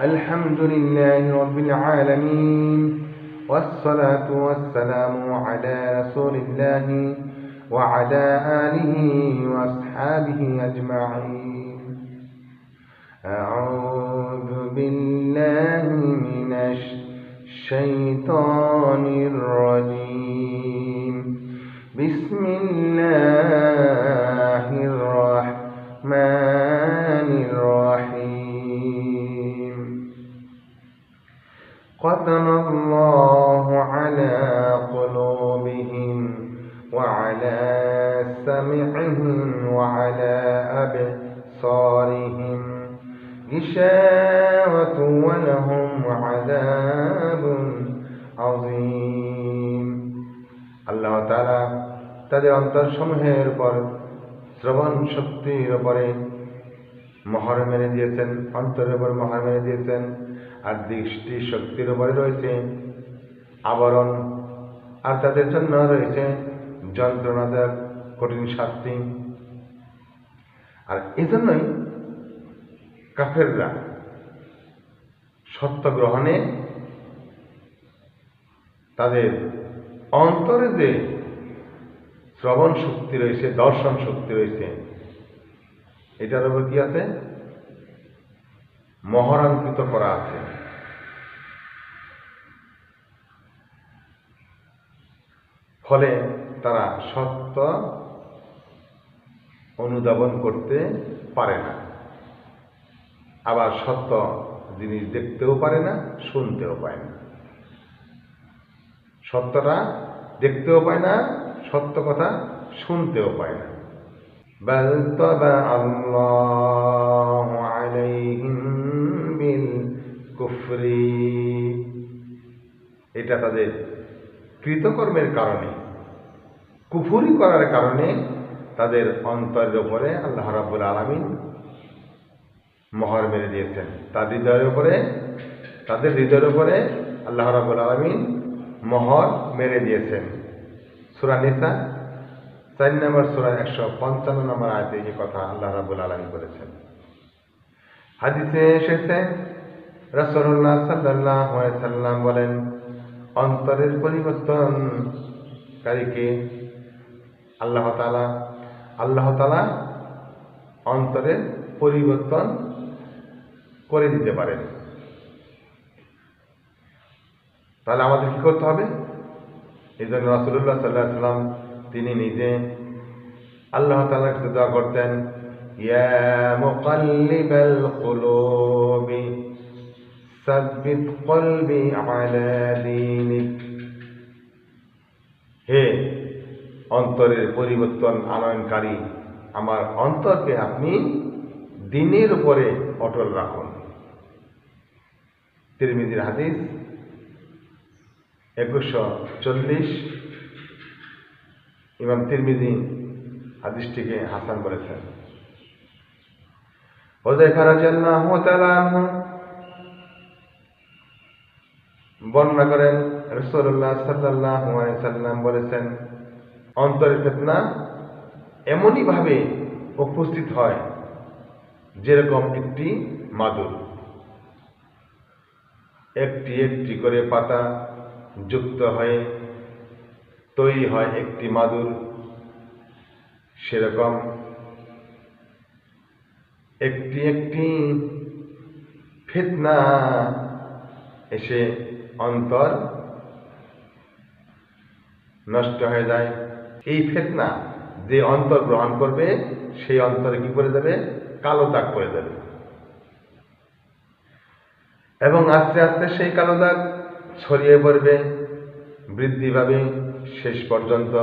الحمد لله رب العالمين، والصلاة والسلام على رسول الله وعلى آله وأصحابه أجمعين. أعوذ بالله من الشيطان الرجيم. بسم الله الرحمن الرحيم. ختم الله على قلوبهم وعلى سمعهم وعلى أبصارهم غشاوة ولهم عذاب عظيم. আল্লাহ তাআলা তাদের অন্তরসমূহের উপর শ্রবণ শক্তির উপরে মোহর মেরে দিয়েছেন, অন্তরের উপর মোহর মেরে দিয়েছেন, আর দৃষ্টি শক্তির উপরে রয়েছে আবরণ, আর তাদের জন্য রয়েছে যন্ত্রণাদায়ক কঠিন শাস্তি। আর এজন্যই কাফেররা সত্য গ্রহণে তাদের অন্তরে যে শ্রবণ শক্তি রয়েছে, দর্শন শক্তি রয়েছে, এটার উপর কি আছে? মোহরাঙ্কিত করা আছে। ফলে তারা সত্য অনুধাবন করতে পারে না, আবার সত্য জিনিস দেখতেও পারে না, শুনতেও পায় না। সত্যটা দেখতেও পায় না, সত্য কথা শুনতেও পায় না। বাল তাবা আল্লাহু আলাইহিম বিল কুফরি, এটা তাদের কৃতকর্মের কারণে, কুফরি করার কারণে তাদের অন্তরের উপরে আল্লাহ রাব্বুল আলামিন মোহর মেরে দিয়েছেন। তাদের হৃদয়ের উপরে আল্লাহ রাব্বুল আলামিন মোহর মেরে দিয়েছেন। সূরা নিসা 4 নম্বর সূরা 155 নম্বর আয়াতে এই কথা আল্লাহ রাব্বুল আলামিন বলেছেন। হাদিসে এসেছে, রাসূলুল্লাহ সাল্লাল্লাহু আলাইহি সাল্লাম বলেন, অন্তরের পরিবর্তনকারীকে আল্লাহ তাআলা অন্তরের পরিবর্তন করে দিতে পারেন। তাহলে আমাদের কি করতে হবে? এই জন্য রাসূলুল্লাহ সাল্লাল্লাহু আলাইহি সাল্লাম তিনি নিজে আল্লাহ তাআলার কাছে দোয়া করতেন, ইয়া মুকাল্লিবাল কুলুবি সাব্বিত কলবি আলা দীনিক, হে অন্তরের পরিবর্তন আনয়নকারী, আমার অন্তরকে আপনি দ্বীনের উপরে অটল রাখুন। তিরমিজির হাদিস 2140। ইমাম তিরমিজি হাদিসটিকে হাসান বলেছেন। হুযায়ফা রাদিয়াল্লাহু তাআলা আনহু বর্ণনা করেন, রাসূলুল্লাহ সাল্লাল্লাহু আলাইহি সাল্লাম বলেছেন, অন্তরের ফিতনা এমনই ভাবে উপস্থিত হয় যেরকম একটি মাদুর, একটি একটি করে পাতা যুক্ত হয়ে তৈরি হয় একটি মাদুর, সেরকম একটি একটি ফিতনা এসে অন্তর নষ্ট হয়ে যায়। এই ফিতনা যে অন্তর গ্রহণ করবে, সেই অন্তরে কি করে দেবে? কালো দাগ করে দেবে, এবং আস্তে আস্তে সেই কালো দাগ ছড়িয়ে পড়বে, বৃদ্ধি পাবে, শেষ পর্যন্ত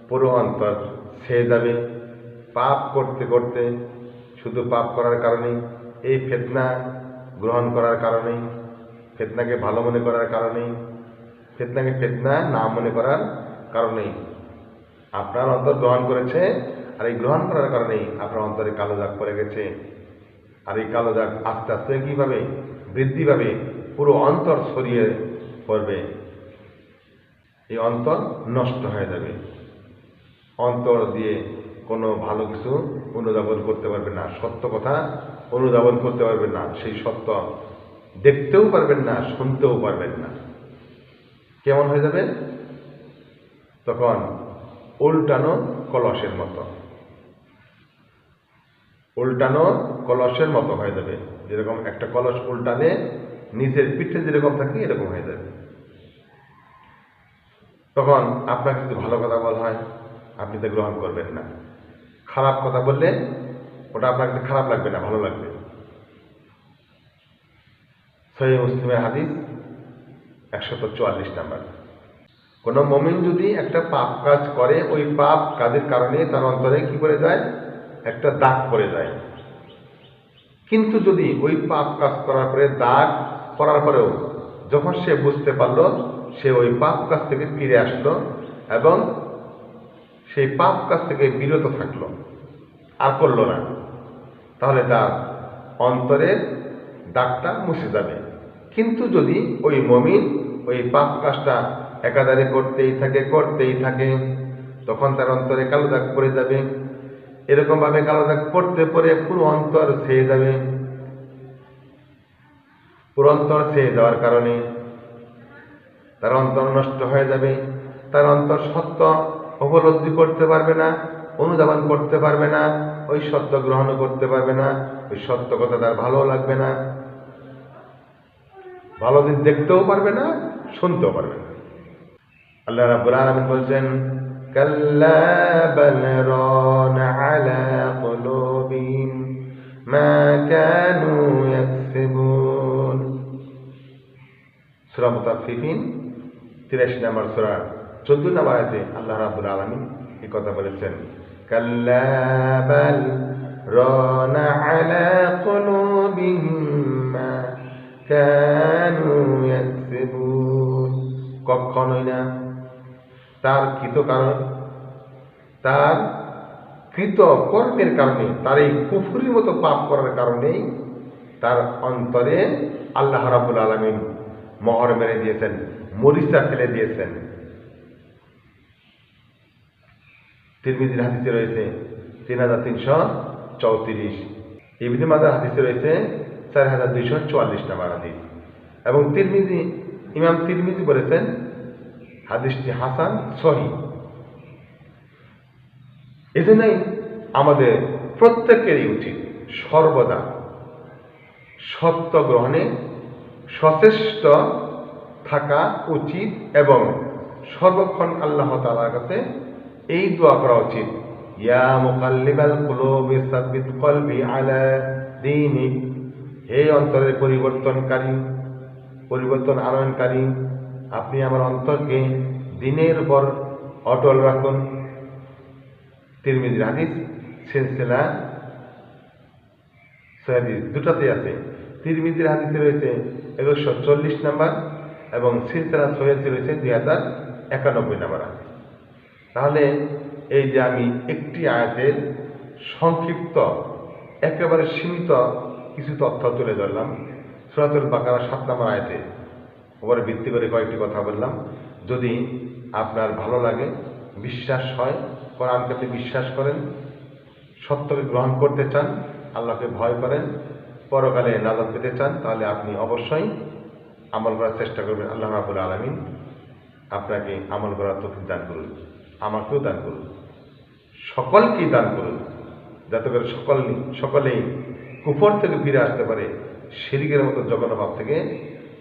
পুরো অন্তর ছেয়ে যাবে। পাপ করতে করতে, শুধু পাপ করার কারণেই, এই ফিতনা গ্রহণ করার কারণেই, ফিতনাকে ভালো মনে করার কারণেই, ফিতনাকে ফিতনা না মনে করার কারণেই আপনার অন্তর গ্রহণ করেছে, আর এই গ্রহণ করার কারণেই আপনার অন্তরে কালো দাগ পড়ে গেছে। আর এই কালো দাগ আস্তে আস্তে কিভাবে বৃদ্ধি পাবে, পুরো অন্তর ছড়িয়ে পড়বে, এই অন্তর নষ্ট হয়ে যাবে। অন্তর দিয়ে কোনো ভালো কিছু অনুধাবন করতে পারবে না, সত্য কথা অনুধাবন করতে পারবে না, সেই সত্য দেখতেও পারবেন না, শুনতেও পারবেন না। কেমন হয়ে যাবে? তখন উল্টানো কলসের মতো, উল্টানো কলসের মতো হয়ে যাবে। যেরকম একটা কলস উল্টালে নিচের পিঠে যেরকম থাকে এরকম হয়ে যাবে। তখন আপনাকে যদি ভালো কথা বলা হয় আপনি তা গ্রহণ করবেন না, খারাপ কথা বললে ওটা আপনার কাছে খারাপ লাগবে না, ভালো লাগবে। সহিহ মুসলিমের হাদিস 144 নাম্বার। কোনো মুমিন যদি একটা পাপ কাজ করে, ওই পাপ কাজের কারণে তার অন্তরে কি করে যায়? একটা দাগ পড়ে যায়। কিন্তু যদি ওই পাপ কাজ করার পরে দাগ পড়ার পরেও যখন সে বুঝতে পারল, সে ওই পাপ কাজ থেকে ফিরে আসলো এবং সেই পাপ কাজ থেকে বিরত থাকলো, আর করলো না, তাহলে তার অন্তরের দাগটা মুছে যাবে। কিন্তু যদি ওই মুমিন ওই পাপ কাজটা একাধারে করতেই থাকে, তখন তার অন্তরে কালো দাগ পড়ে যাবে। এরকম ভাবে কালো দাগ পড়তে পড়ে পুরো অন্তর ছেয়ে যাবে। পুরো অন্তর ছেয়ে যাওয়ার কারণে তার অন্তর নষ্ট হয়ে যাবে। তার অন্তর সত্য উপলব্ধি করতে পারবে না, অনুধাবন করতে পারবে না, ওই সত্য গ্রহণও করতে পারবে না, ওই সত্য কথা তার ভালো লাগবে না, ভালো দিন দেখতেও পারবে না, শুনতেও পারবে না। আল্লাহ রাব্বুল আলামিন বলছেন, কাল্লা বাল রানা আলা কুলুবিহিম মা কানু ইয়াকসিবুন। সূরা মুতাফফিফিন 83 নম্বর সূরা 14 নম্বর আয়াতে আল্লাহ রাব্বুল আলামিন এই কথা বলেছেন, কাল্লা বাল রানা আলা কুলুবিহিম মা কানু ইয়াকসিবুন। কখনোই না, তার কৃত কর্মের কারণে, তার এই কুফরির মতো পাপ করার কারণেই তার অন্তরে আল্লাহ রাব্বুল আলামিন মোহর মেরে দিয়েছেন, মরিচা ফেলে দিয়েছেন। তিরমিজির হাদিসে রয়েছে 3334, ইবনে মাজাহ হাদিসে রয়েছে 4244 নম্বর হাদিস। এবং ইমাম তিরমিজি বলেছেন হাদিসটি হাসান সহিহ। এজন্যই আমাদের প্রত্যেকেরই উচিত সর্বদা সত্য গ্রহণে সচেষ্ট থাকা উচিত এবং সর্বক্ষণ আল্লাহ তাআলার কাছে এই দোয়া করা উচিত, ইয়া মুকাল্লিবাল কুলুবি সাব্বিত কলবি আলা দীনিক। হে অন্তরের পরিবর্তন আনয়নকারী, আপনি আমার অন্তরকে দিনের উপর অটল রাখুন। তিরমিজির হাদিস সিলসিলা সহিহ দুটাতে আছে। তিরমিজির হাদিসে রয়েছে 1140 নাম্বার এবং সিলসিলা সহিহ রয়েছে 2091 নাম্বার। তাহলে এই যে আমি একটি আয়াতের সংক্ষিপ্ত একেবারে সীমিত কিছু তথ্য তুলে ধরলাম, সূরাতুল বাকারা 7 নম্বর আয়াতে উপরে ভিত্তি করে কয়েকটি কথা বললাম। যদি আপনার ভালো লাগে, বিশ্বাস হয়, কোরআনকে আপনি বিশ্বাস করেন, সত্যকে গ্রহণ করতে চান, আল্লাহকে ভয় করেন, পরকালে নাজাত পেতে চান, তাহলে আপনি অবশ্যই আমল করার চেষ্টা করবেন। আল্লাহ রাব্বুল আলামিন আপনাকে আমল করার তৌফিক দান করুন, আমাকেও দান করুন, সকলকেই দান করুন, যাতে করে সকলেই কুফর থেকে ফিরে আসতে পারে, শিরকের মতো জঘন্য ভাব থেকে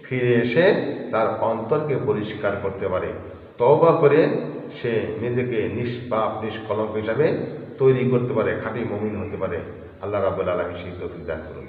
ফিরে এসে তার অন্তরকে পরিষ্কার করতে পারে, তওবা করে সে নিজেকে নিষ্পাপ নিষ্কলঙ্ক হিসাবে তৈরি করতে পারে, খাঁটি মুমিন হতে পারে। আল্লাহ রাব্বুল আলামিন সেই তৌফিক দান করুন।